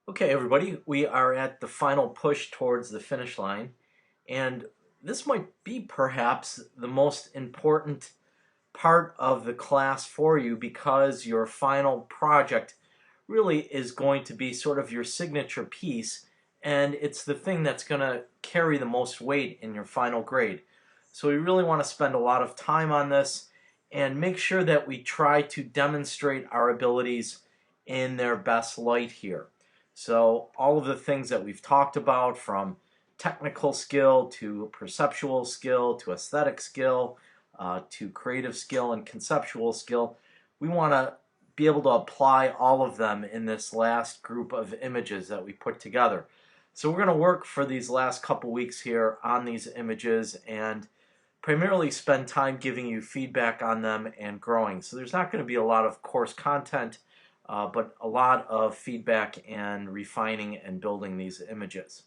Okay, everybody, we are at the final push towards the finish line, and this might be perhaps the most important part of the class for you because your final project really is going to be sort of your signature piece, and it's the thing that's going to carry the most weight in your final grade. So we really want to spend a lot of time on this and make sure that we try to demonstrate our abilities in their best light here. So all of the things that we've talked about, from technical skill to perceptual skill to aesthetic skill, to creative skill and conceptual skill, we want to be able to apply all of them in this last group of images that we put together. So we're going to work for these last couple weeks here on these images and primarily spend time giving you feedback on them and growing. So there's not going to be a lot of course content, but a lot of feedback and refining and building these images.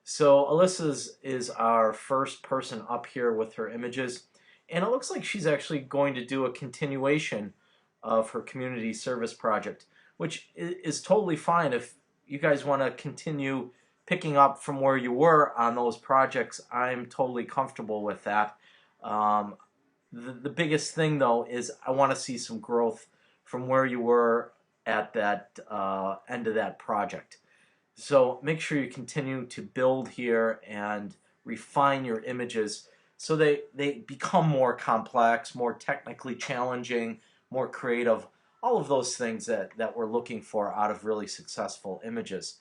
So Alyssa's is our first person up here with her images, and it looks like she's actually going to do a continuation of her community service project, which is totally fine. If you guys want to continue picking up from where you were on those projects, I'm totally comfortable with that. Um, the biggest thing though is I want to see some growth from where you were at that end of that project. So make sure you continue to build here and refine your images so they become more complex, more technically challenging, more creative, all of those things that we're looking for out of really successful images.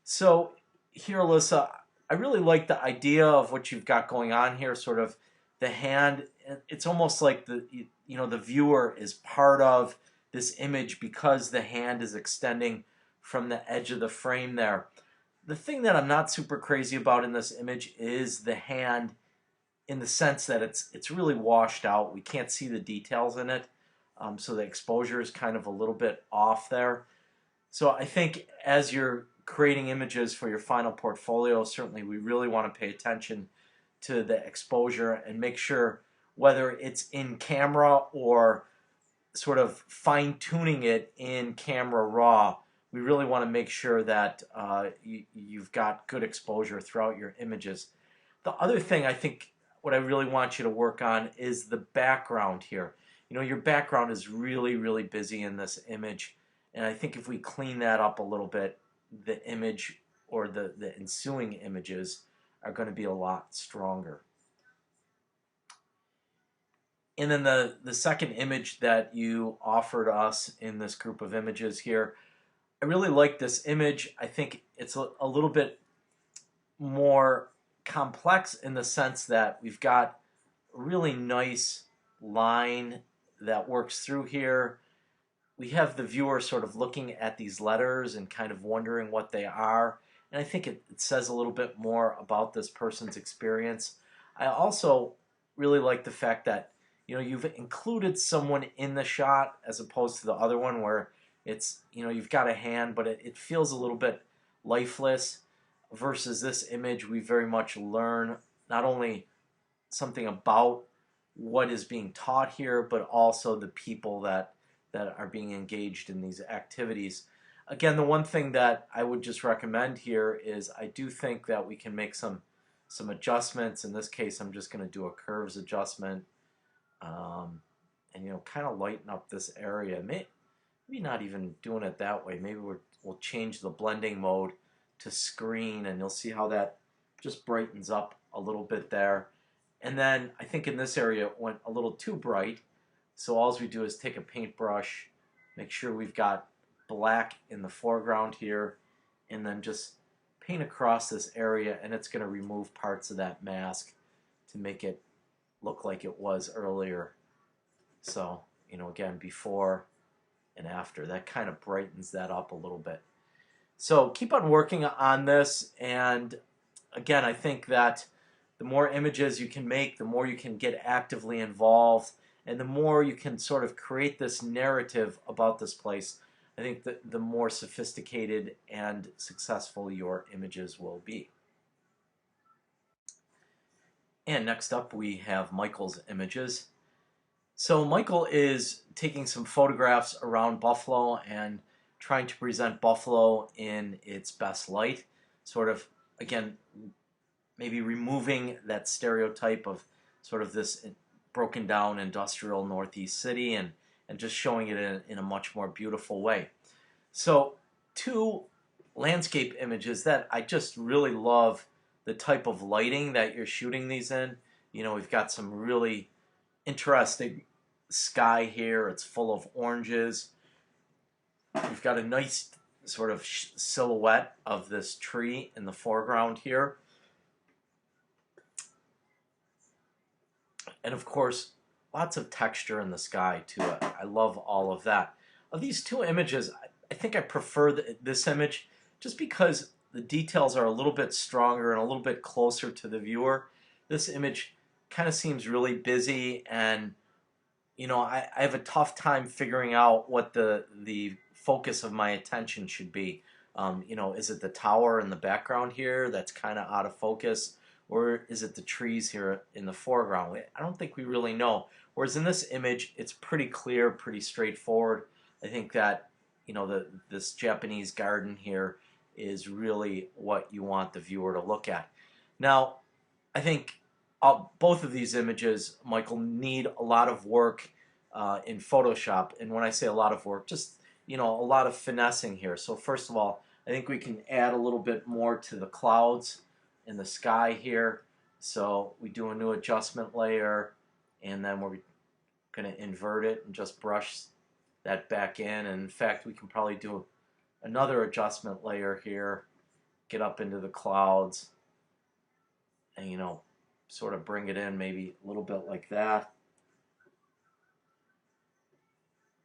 So here, Alyssa, I really like the idea of what you've got going on here, sort of the hand. It's almost like the viewer is part of this image because the hand is extending from the edge of the frame there. The thing that I'm not super crazy about in this image is the hand, in the sense that it's really washed out. We can't see the details in it, so the exposure is kind of a little bit off there. So I think as you're creating images for your final portfolio, certainly we really want to pay attention to the exposure and make sure, whether it's in camera or sort of fine tuning it in camera raw, we really want to make sure that you've got good exposure throughout your images. The other thing I think what I really want you to work on is the background here. Your background is really, really busy in this image, and I think if we clean that up a little bit, the image or the ensuing images are going to be a lot stronger. And then the second image that you offered us in this group of images here, I really like this image. I think it's a little bit more complex in the sense that we've got a really nice line that works through here. We have the viewer sort of looking at these letters and kind of wondering what they are. And I think it says a little bit more about this person's experience. I also really like the fact that you've included someone in the shot as opposed to the other one where it's you've got a hand but it feels a little bit lifeless, versus this image we very much learn not only something about what is being taught here, but also the people that are being engaged in these activities. Again, the one thing that I would just recommend here is I do think that we can make some adjustments. In this case, I'm just going to do a curves adjustment, um, and kind of lighten up this area. Maybe not even doing it that way. Maybe we'll change the blending mode to screen, and you'll see how that just brightens up a little bit there. And then I think in this area it went a little too bright, so all we do is take a paintbrush, make sure we've got black in the foreground here, and then just paint across this area, and it's going to remove parts of that mask to make it look like it was earlier. So, again, before and after, that kind of brightens that up a little bit. So keep on working on this, and again, I think that the more images you can make, the more you can get actively involved, and the more you can sort of create this narrative about this place, I think that the more sophisticated and successful your images will be. And next up we have Michael's images. So Michael is taking some photographs around Buffalo, and trying to present Buffalo in its best light, sort of, again, maybe removing that stereotype of sort of this broken down industrial Northeast city, and just showing it in a much more beautiful way. So, two landscape images that I just really love the type of lighting that you're shooting these in. You know, we've got some really interesting sky here. It's full of oranges. We've got a nice sort of silhouette of this tree in the foreground here. And of course, lots of texture in the sky too. I love all of that. Of these two images, I think I prefer this image just because the details are a little bit stronger and a little bit closer to the viewer. This image kind of seems really busy, and you know, I have a tough time figuring out what the focus of my attention should be. You know, is it the tower in the background here that's kind of out of focus, or is it the trees here in the foreground? I don't think we really know. Whereas in this image, it's pretty clear, pretty straightforward. I think that, you know, this Japanese garden here is really what you want the viewer to look at. Now, I think both of these images, Michael, need a lot of work in Photoshop. And when I say a lot of work, just, you know, a lot of finessing here. So first of all, I think we can add a little bit more to the clouds in the sky here. So we do a new adjustment layer, and then we're going to invert it and just brush that back in. And in fact, we can probably do another adjustment layer here, get up into the clouds, and, you know, sort of bring it in maybe a little bit like that.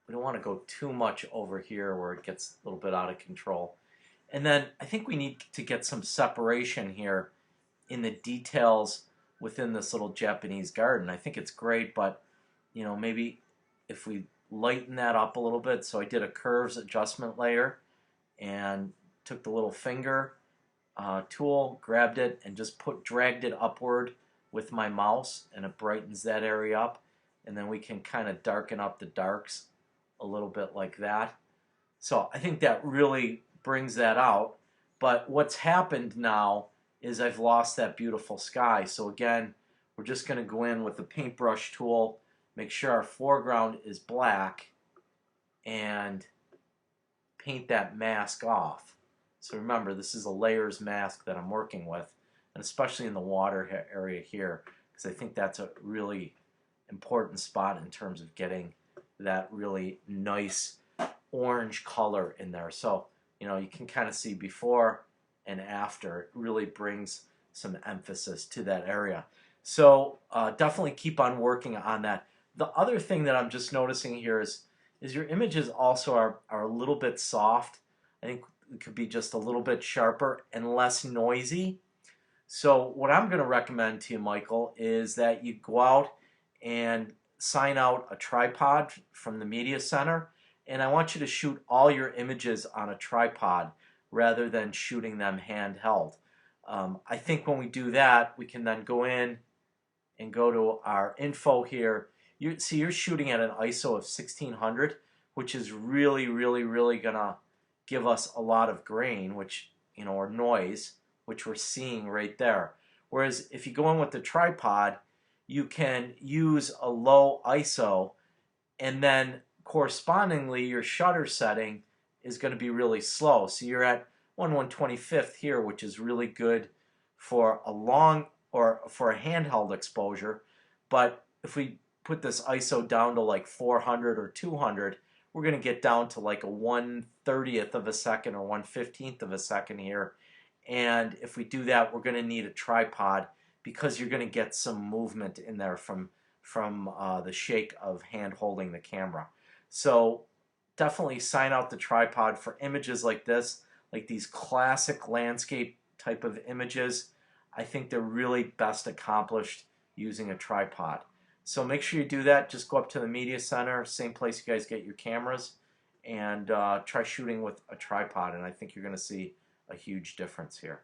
We don't want to go too much over here where it gets a little bit out of control. And then I think we need to get some separation here in the details within this little Japanese garden. I think it's great, but you know, maybe if we lighten that up a little bit. So I did a curves adjustment layer and took the little finger tool, grabbed it, and just dragged it upward with my mouse, and it brightens that area up. And then we can kind of darken up the darks a little bit like that. So I think that really brings that out. But what's happened now is I've lost that beautiful sky. So again, we're just going to go in with the paintbrush tool, make sure our foreground is black, and paint that mask off. So remember, this is a layers mask that I'm working with, and especially in the water area here, because I think that's a really important spot in terms of getting that really nice orange color in there. So, you know, you can kind of see before and after. It really brings some emphasis to that area. So definitely keep on working on that. The other thing that I'm just noticing here is your images also are a little bit soft. I think it could be just a little bit sharper and less noisy. So what I'm going to recommend to you, Michael, is that you go out and sign out a tripod from the Media Center, and I want you to shoot all your images on a tripod rather than shooting them handheld. I think when we do that, we can then go in and go to our info here. See, you're shooting at an ISO of 1600, which is really, really, really gonna give us a lot of grain, which, you know, or noise, which we're seeing right there. Whereas if you go in with the tripod, you can use a low ISO, and then correspondingly your shutter setting is going to be really slow. So you're at 1/125th here, which is really good for a long or for a handheld exposure. But if we put this ISO down to like 400 or 200, we're going to get down to like a 1/30th of a second or 1/15th of a second here. And if we do that, we're going to need a tripod, because you're going to get some movement in there from the shake of hand holding the camera. So definitely sign out the tripod for images like this, like these classic landscape type of images. I think they're really best accomplished using a tripod. So make sure you do that. Just go up to the Media Center, same place you guys get your cameras, and try shooting with a tripod, and I think you're going to see a huge difference here.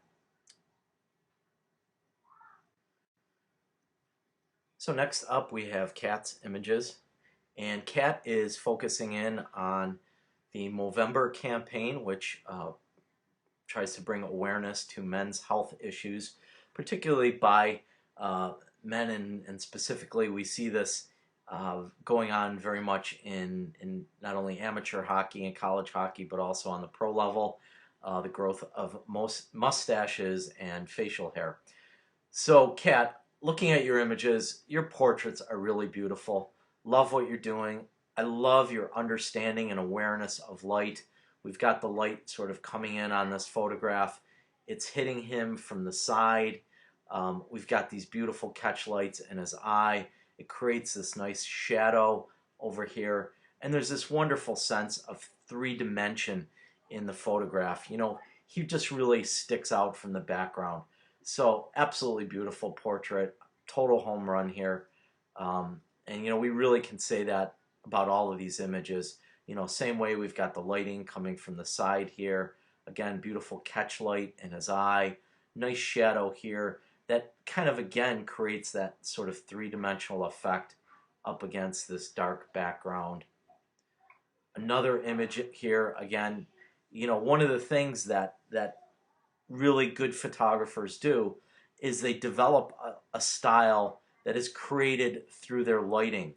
So next up we have Kat's images, and Kat is focusing in on the Movember campaign, which tries to bring awareness to men's health issues, particularly by men, and specifically we see this going on very much in not only amateur hockey and college hockey, but also on the pro level, the growth of most mustaches and facial hair. So, Kat, looking at your images, your portraits are really beautiful. Love what you're doing. I love your understanding and awareness of light. We've got the light sort of coming in on this photograph. It's hitting him from the side. We've got these beautiful catch lights in his eye. It creates this nice shadow over here. And there's this wonderful sense of three dimension in the photograph. You know, he just really sticks out from the background. So absolutely beautiful portrait, total home run here. And you know, we really can say that about all of these images. You know, same way we've got the lighting coming from the side here. Again, beautiful catch light in his eye. Nice shadow here. That kind of again creates that sort of three-dimensional effect up against this dark background. Another image here, again, you know, one of the things that really good photographers do is they develop a style that is created through their lighting.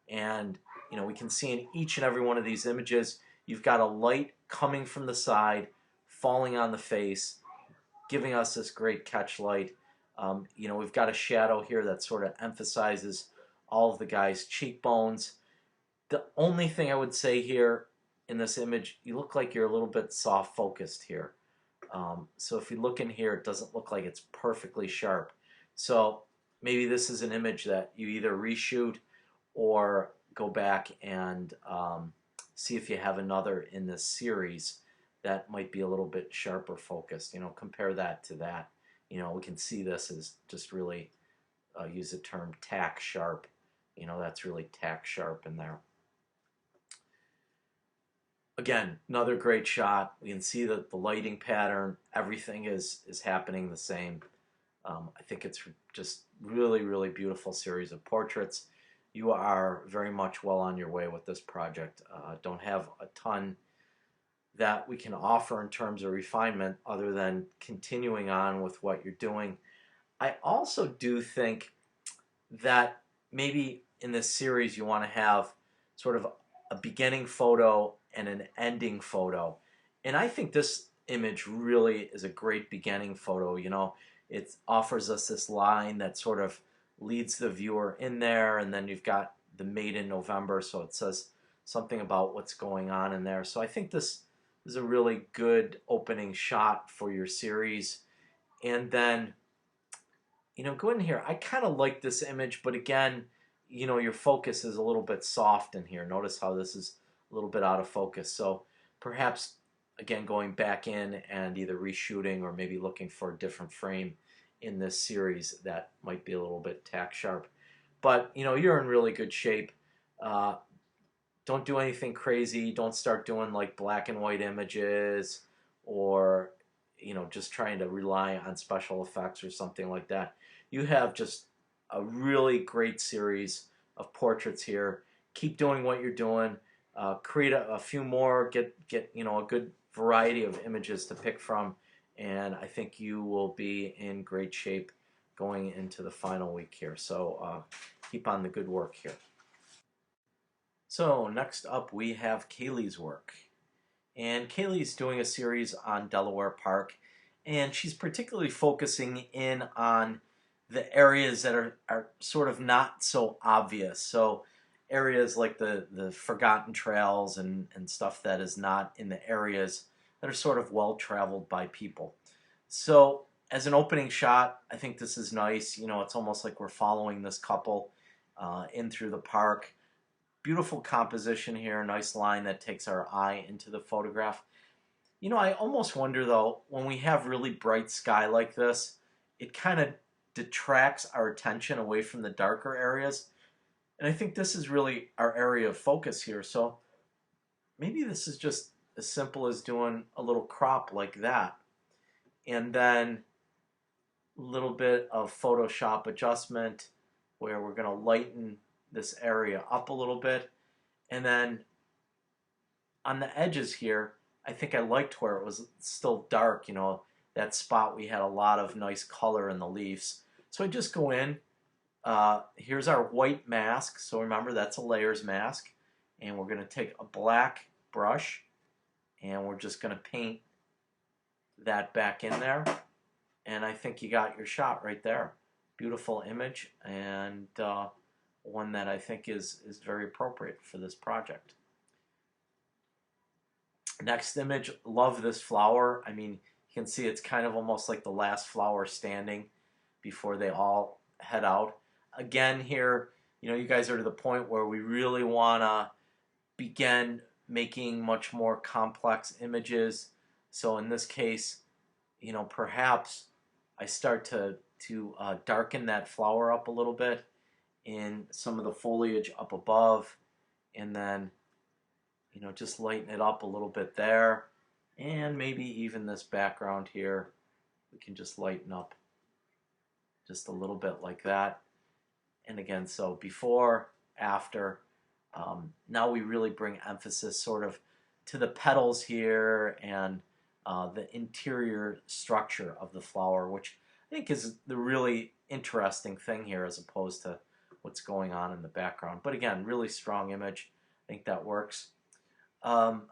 And you know, we can see in each and every one of these images, you've got a light coming from the side, falling on the face, giving us this great catch light. You know, we've got a shadow here that sort of emphasizes all of the guy's cheekbones. The only thing I would say here in this image, you look like you're a little bit soft focused here. So if you look in here, it doesn't look like it's perfectly sharp. So maybe this is an image that you either reshoot or go back and see if you have another in this series that might be a little bit sharper focused. You know, compare that to that. You know, we can see this as just really, use the term tack sharp. You know, that's really tack sharp in there. Again, another great shot. We can see that the lighting pattern, everything is happening the same. I think it's just really beautiful series of portraits. You are very much well on your way with this project. Don't have a ton that we can offer in terms of refinement other than continuing on with what you're doing. I also do think that maybe in this series you want to have sort of a beginning photo and an ending photo. And I think this image really is a great beginning photo. You know, it offers us this line that sort of leads the viewer in there, and then you've got the Made in November, so it says something about what's going on in there. So I think this is a really good opening shot for your series. And then, you know, go in here. I kind of like this image, but again, you know, your focus is a little bit soft in here. Notice how this is a little bit out of focus. So perhaps, again, going back in and either reshooting or maybe looking for a different frame in this series that might be a little bit tack sharp. But, you know, you're in really good shape. Don't do anything crazy. Don't start doing like black and white images or, you know, just trying to rely on special effects or something like that. You have just a really great series of portraits here. Keep doing what you're doing. Create a few more. Get you know, a good variety of images to pick from, and I think you will be in great shape going into the final week here. So keep on the good work here. So next up we have Kaylee's work. And Kaylee's doing a series on Delaware Park, and she's particularly focusing in on the areas that are sort of not so obvious. So areas like the forgotten trails and stuff that is not in the areas that are sort of well traveled by people. So as an opening shot, I think this is nice. You know, it's almost like we're following this couple in through the park. Beautiful composition here, nice line that takes our eye into the photograph. You know, I almost wonder though, when we have really bright sky like this, it kind of detracts our attention away from the darker areas. And I think this is really our area of focus here. So maybe this is just as simple as doing a little crop like that. And then a little bit of Photoshop adjustment where we're going to lighten this area up a little bit. And then on the edges here, I think I liked where it was still dark, you know, that spot we had a lot of nice color in the leaves. So I just go in, here's our white mask, so remember that's a layers mask, and we're going to take a black brush and we're just going to paint that back in there, and I think you got your shot right there. Beautiful image, and one that I think is very appropriate for this project. Next image, love this flower. I mean, you can see it's kind of almost like the last flower standing before they all head out. Again here, you know, you guys are to the point where we really want to begin making much more complex images. So in this case, you know, perhaps I start to darken that flower up a little bit in some of the foliage up above, and then, you know, just lighten it up a little bit there, and maybe even this background here we can just lighten up just a little bit like that. And again, so before, after, now we really bring emphasis sort of to the petals here and the interior structure of the flower, which I think is the really interesting thing here as opposed to what's going on in the background. But again, really strong image. I think that works. I'm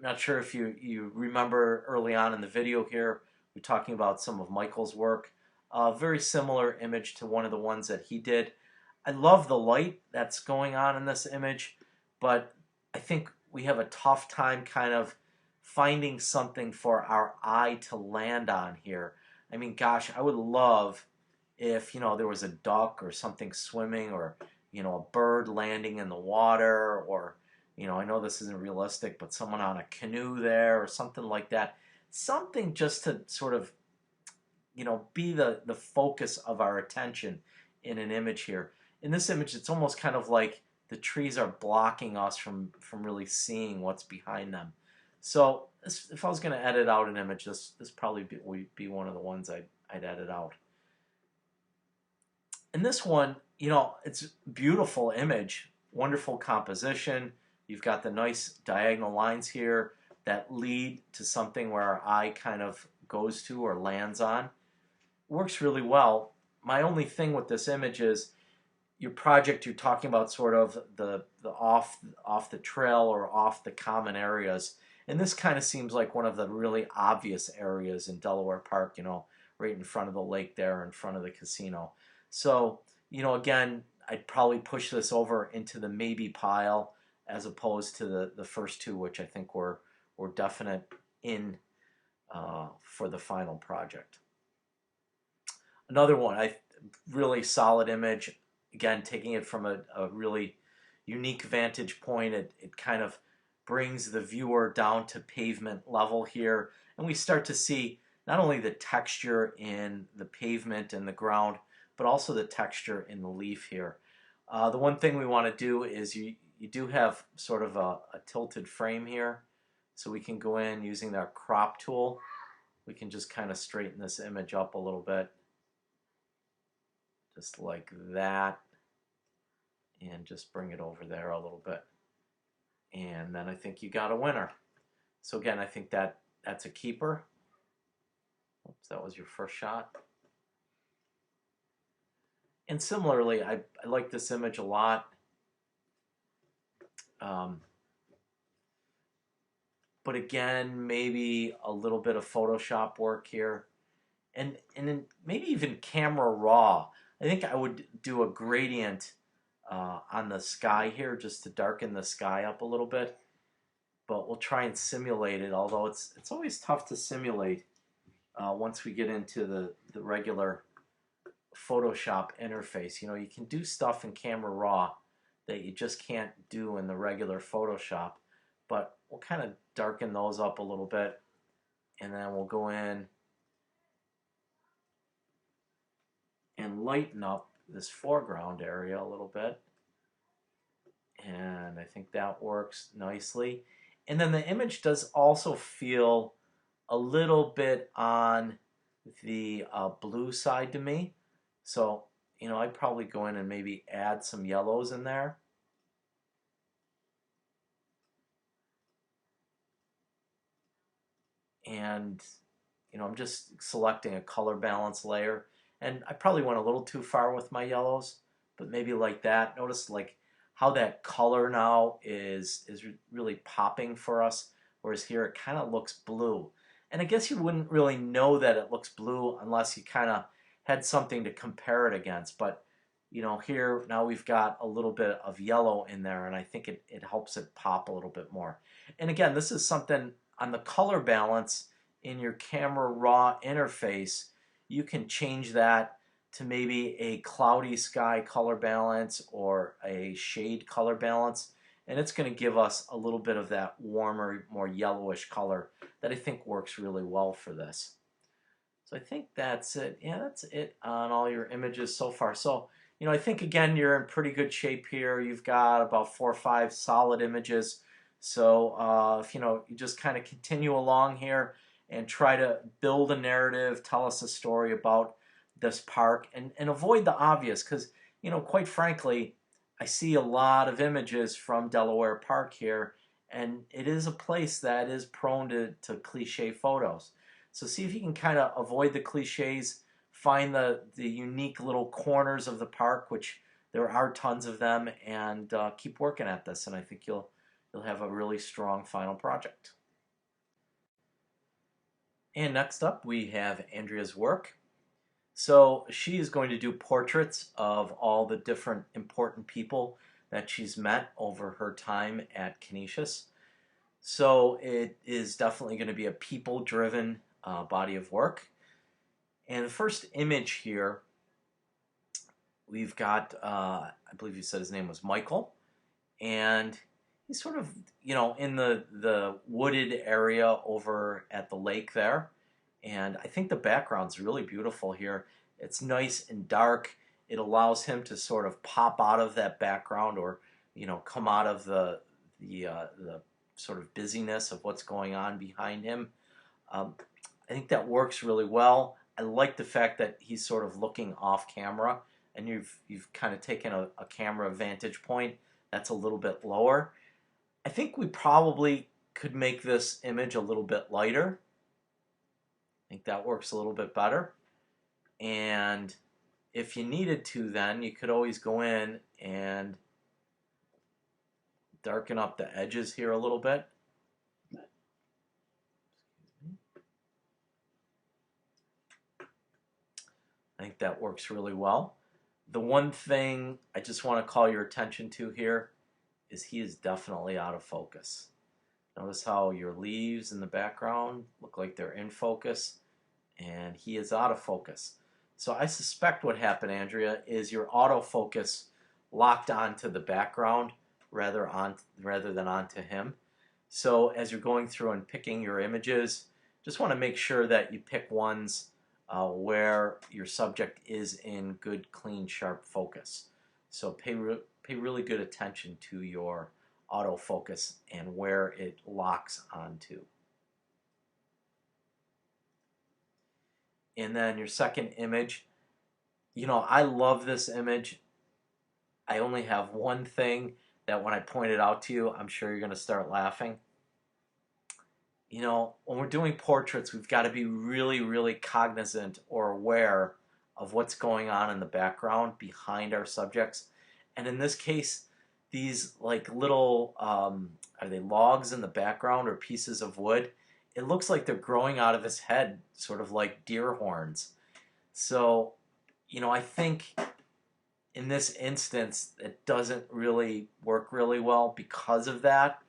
not sure if you remember early on in the video here, we're talking about some of Michael's work. Very similar image to one of the ones that he did. I love the light that's going on in this image, but I think we have a tough time kind of finding something for our eye to land on here. I mean, gosh, I would love if, you know, there was a duck or something swimming, or, you know, a bird landing in the water, or, you know, I know this isn't realistic, but someone on a canoe there or something like that. Something just to sort of, you know, be the focus of our attention in an image here. In this image, it's almost kind of like the trees are blocking us from really seeing what's behind them. So if I was going to edit out an image, this probably would be one of the ones I'd edit out. And this one, you know, it's a beautiful image, wonderful composition. You've got the nice diagonal lines here that lead to something where our eye kind of goes to or lands on. Works really well. My only thing with this image is your project, you're talking about sort of the off the trail or off the common areas. And this kind of seems like one of the really obvious areas in Delaware Park, you know, right in front of the lake there, in front of the casino. So, you know, again, I'd probably push this over into the maybe pile as opposed to the first two, which I think were definite in for the final project. Another one, really solid image. Again, taking it from a really unique vantage point, it kind of brings the viewer down to pavement level here, and we start to see not only the texture in the pavement and the ground, but also the texture in the leaf here. The one thing we want to do is you do have sort of a tilted frame here, so we can go in using our crop tool. We can just kind of straighten this image up a little bit, just like that, and just bring it over there a little bit. And then I think you got a winner. So again, I think that's a keeper. Oops, that was your first shot. And similarly, I like this image a lot. But again, maybe a little bit of Photoshop work here. And then maybe even camera raw. I think I would do a gradient on the sky here just to darken the sky up a little bit. But we'll try and simulate it, although it's always tough to simulate once we get into the regular Photoshop interface. You know, you can do stuff in Camera Raw that you just can't do in the regular Photoshop, but we'll kind of darken those up a little bit, and then we'll go in and lighten up this foreground area a little bit, and I think that works nicely. And then the image does also feel a little bit on the blue side to me. So, you know, I'd probably go in and maybe add some yellows in there. and I'm just selecting a color balance layer, and I probably went a little too far with my yellows, but maybe like that. Notice like how that color now is really popping for us, whereas here it kind of looks blue. And I guess you wouldn't really know that it looks blue unless you kind of had something to compare it against. But here now we've got a little bit of yellow in there, and I think it helps it pop a little bit more. And again, this is something on the color balance in your Camera Raw interface. You can change that to maybe a cloudy sky color balance or a shade color balance, and it's going to give us a little bit of that warmer, more yellowish color that I think works really well for this. So I think that's it. Yeah, that's it on all your images so far. So, I think again you're in pretty good shape here. You've got about 4 or 5 solid images. So if you just kind of continue along here and try to build a narrative, tell us a story about this park, and avoid the obvious, because quite frankly, I see a lot of images from Delaware Park here, and it is a place that is prone to cliche photos. So see if you can kind of avoid the cliches, find the unique little corners of the park, which there are tons of them, and keep working at this, and I think you'll have a really strong final project. And next up we have Andrea's work. So she is going to do portraits of all the different important people that she's met over her time at Canisius. So it is definitely going to be a people-driven body of work. And the first image here, we've got, I believe you said his name was Michael, and he's sort of, in the wooded area over at the lake there. And I think the background's really beautiful here. It's nice and dark. It allows him to sort of pop out of that background, or come out of the sort of busyness of what's going on behind him. I think that works really well. I like the fact that he's sort of looking off camera, and you've kind of taken a camera vantage point that's a little bit lower. I think we probably could make this image a little bit lighter. I think that works a little bit better. And if you needed to, then you could always go in and darken up the edges here a little bit. I think that works really well. The one thing I just want to call your attention to here is he is definitely out of focus. Notice how your leaves in the background look like they're in focus, and he is out of focus. So I suspect what happened, Andrea, is your autofocus locked onto the background rather than onto him. So as you're going through and picking your images, just want to make sure that you pick ones where your subject is in good, clean, sharp focus. So pay really good attention to your autofocus and where it locks onto. And then your second image, I love this image. I only have one thing that when I point it out to you, I'm sure you're going to start laughing. When we're doing portraits, we've got to be really, really cognizant or aware of what's going on in the background behind our subjects. And in this case, these like little, are they logs in the background or pieces of wood? It looks like they're growing out of his head, sort of like deer horns. So, I think in this instance, it doesn't really work really well because of that.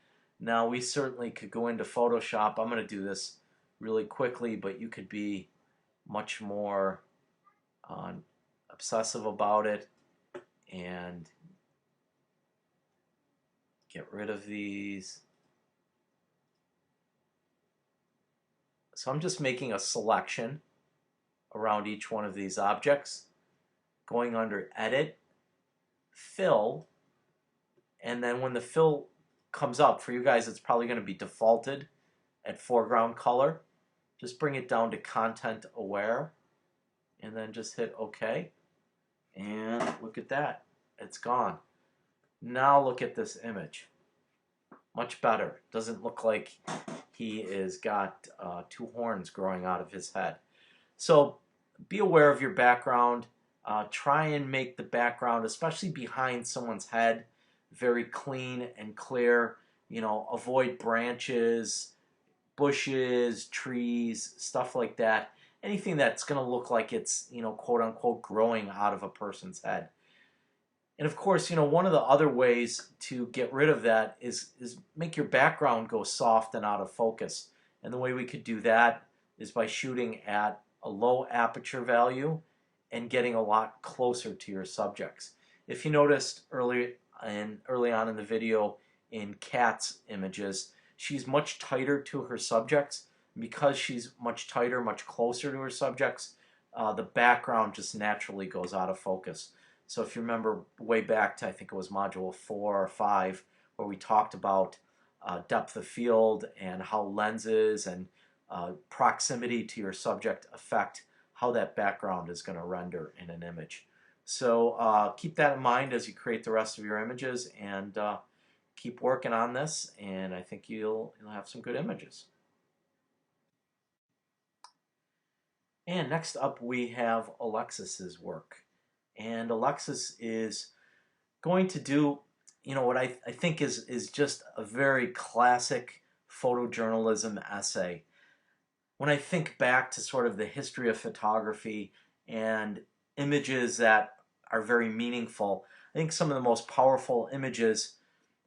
Now, we certainly could go into Photoshop. I'm going to do this really quickly, but you could be much more obsessive about it and get rid of these. So I'm just making a selection around each one of these objects, going under Edit, Fill, and then when the fill comes up, for you guys it's probably going to be defaulted at foreground color. Just bring it down to Content Aware, and then just hit OK. And look at that, it's gone. Now look at this image. Much better. Doesn't look like he is got two horns growing out of his head. So be aware of your background. Try and make the background, especially behind someone's head, very clean and clear. You know, avoid branches, bushes, trees, stuff like that. Anything that's going to look like it's, you know, quote unquote, growing out of a person's head. And of course, you know, one of the other ways to get rid of that is make your background go soft and out of focus. And the way we could do that is by shooting at a low aperture value and getting a lot closer to your subjects. If you noticed early on in the video in Kat's images, she's much tighter to her subjects. Because she's much tighter, much closer to her subjects, the background just naturally goes out of focus. So if you remember way back to, I think it was module 4 or 5, where we talked about depth of field and how lenses and proximity to your subject affect how that background is going to render in an image. So keep that in mind as you create the rest of your images, and keep working on this, and I think you'll have some good images. And next up we have Alexis's work. And Alexis is going to do, you know, what I think is just a very classic photojournalism essay. When I think back to sort of the history of photography and images that are very meaningful, I think some of the most powerful images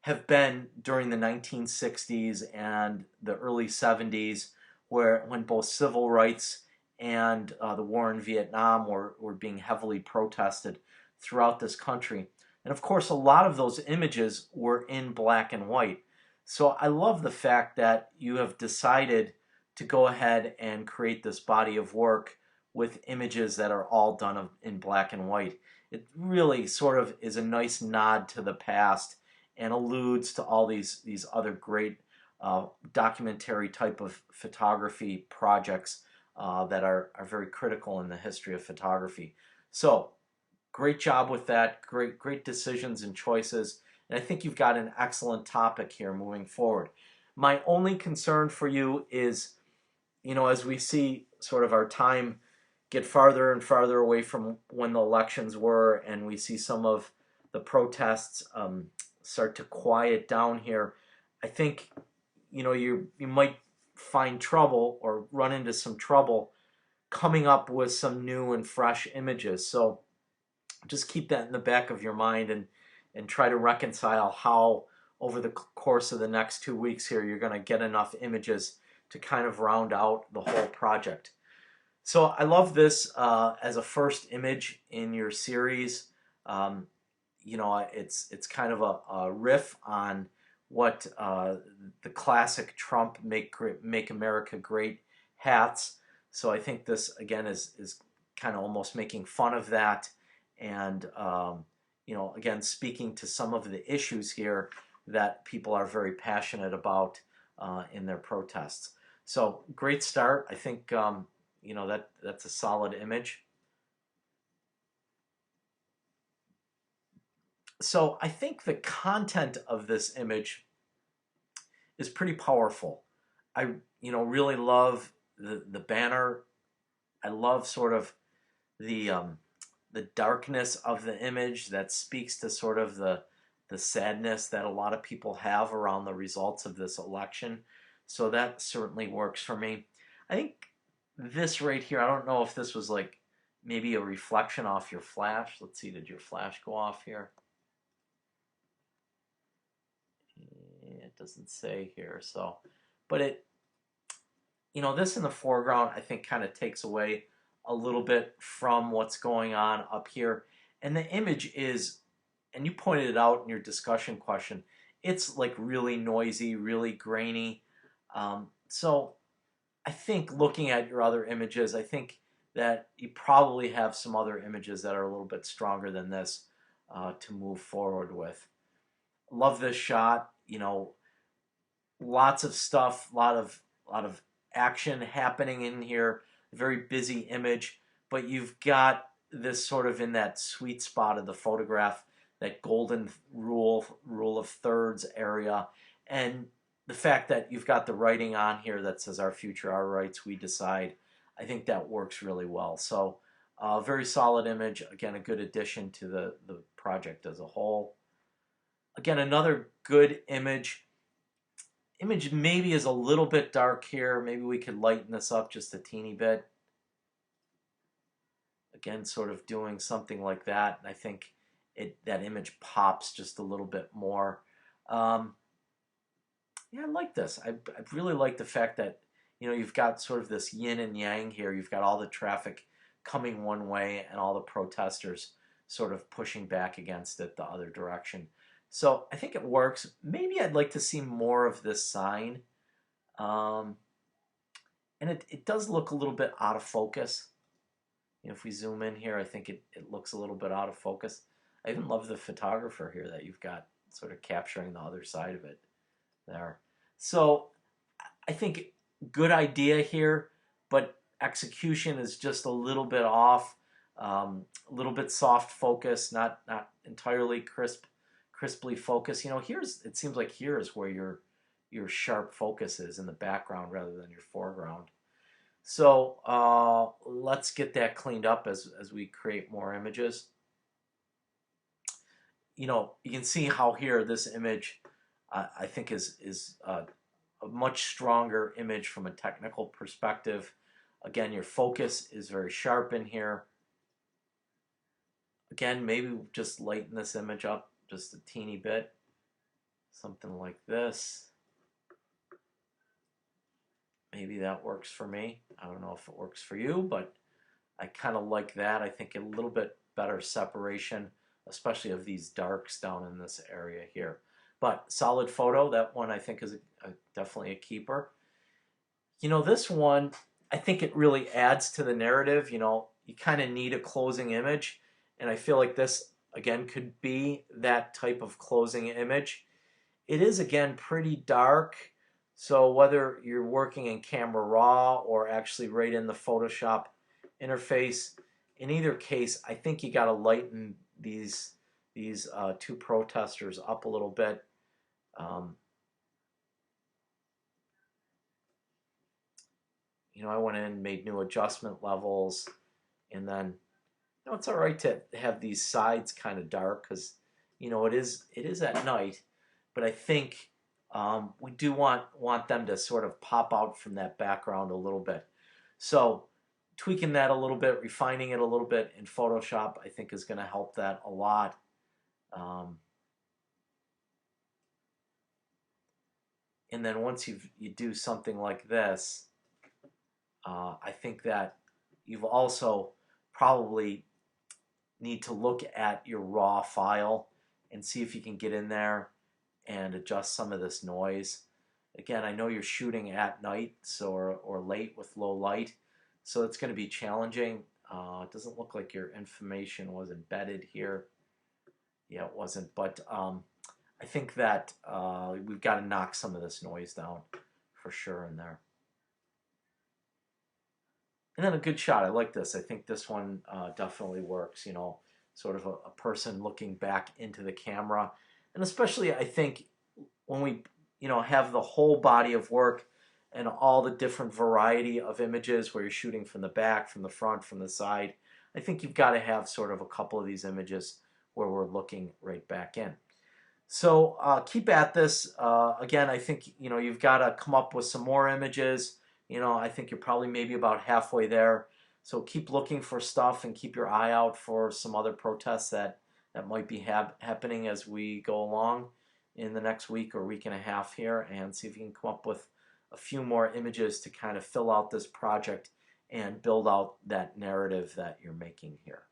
have been during the 1960s and the early 70s, when both civil rights and the war in Vietnam were being heavily protested throughout this country. And of course, a lot of those images were in black and white. So I love the fact that you have decided to go ahead and create this body of work with images that are all done in black and white. It really sort of is a nice nod to the past and alludes to all these other great documentary type of photography projects that are very critical in the history of photography. So great job with that, great decisions and choices, and I think you've got an excellent topic here moving forward. My only concern for you is, you know, as we see sort of our time get farther and farther away from when the elections were, and we see some of the protests start to quiet down here, I think, you know, you might find trouble or run into some trouble coming up with some new and fresh images. So just keep that in the back of your mind, and try to reconcile how over the course of the next 2 weeks here you're going to get enough images to kind of round out the whole project. So I love this as a first image in your series. You know, it's kind of a riff on what the classic Trump Make America Great hats. So I think this again is kind of almost making fun of that, and you know, again, speaking to some of the issues here that people are very passionate about in their protests. So great start. I think you know, that's a solid image. So I think the content of this image is pretty powerful. I, you know, really love the banner. I love sort of the darkness of the image that speaks to sort of the sadness that a lot of people have around the results of this election. So that certainly works for me. I think this right here, I don't know if this was like maybe a reflection off your flash. Let's see, did your flash go off here? It doesn't say here, so, but it, you know, this in the foreground I think kind of takes away a little bit from what's going on up here. And the image is, and you pointed it out in your discussion question, it's like really noisy, really grainy. So I think looking at your other images, I think that you probably have some other images that are a little bit stronger than this to move forward with. Love this shot. You know, lots of stuff, a lot of action happening in here. Very busy image, but you've got this sort of in that sweet spot of the photograph, that golden rule of thirds area, and the fact that you've got the writing on here that says "Our future, our rights, we decide," I think that works really well. So, very solid image. Again, a good addition to the project as a whole. Again, another good image. Image maybe is a little bit dark here. Maybe we could lighten this up just a teeny bit. Again, sort of doing something like that. And I think that image pops just a little bit more. Yeah, I like this. I really like the fact that, you've got sort of this yin and yang here. You've got all the traffic coming one way and all the protesters sort of pushing back against it the other direction. So I think it works. Maybe I'd like to see more of this sign. And it does look a little bit out of focus. If we zoom in here, I think it looks a little bit out of focus. I even love the photographer here that you've got sort of capturing the other side of it there. So I think good idea here, but execution is just a little bit off, a little bit soft focus, not entirely crisply focused. It seems like here is where your sharp focus is in the background rather than your foreground. So let's get that cleaned up as we create more images. You can see how here this image I think is a much stronger image from a technical perspective. Again, your focus is very sharp in here. Again, maybe just lighten this image up just a teeny bit. Something like this. Maybe that works for me. I don't know if it works for you, but I kind of like that. I think a little bit better separation, especially of these darks down in this area here. But solid photo, that one I think is definitely a keeper. This one, I think it really adds to the narrative. You kind of need a closing image, and I feel like this, again, could be that type of closing image. It is, again, pretty dark, so whether you're working in Camera Raw or actually right in the Photoshop interface, in either case, I think you got to lighten these two protesters up a little bit. I went in, made new adjustment levels, and then it's all right to have these sides kind of dark because it is at night, but I think we do want them to sort of pop out from that background a little bit. So tweaking that a little bit, refining it a little bit in Photoshop, I think is going to help that a lot. And then once you do something like this, I think that you've also probably need to look at your raw file and see if you can get in there and adjust some of this noise. Again, I know you're shooting at night or late with low light, so it's going to be challenging. It doesn't look like your information was embedded here. Yeah, it wasn't, but I think that we've got to knock some of this noise down for sure in there. And then a good shot. I like this. I think this one definitely works. Sort of a person looking back into the camera. And especially, I think, when we, have the whole body of work and all the different variety of images where you're shooting from the back, from the front, from the side, I think you've got to have sort of a couple of these images where we're looking right back in. So keep at this. Again, I think, you've got to come up with some more images. I think you're probably maybe about halfway there. So keep looking for stuff and keep your eye out for some other protests that might be happening as we go along in the next week or week and a half here, and see if you can come up with a few more images to kind of fill out this project and build out that narrative that you're making here.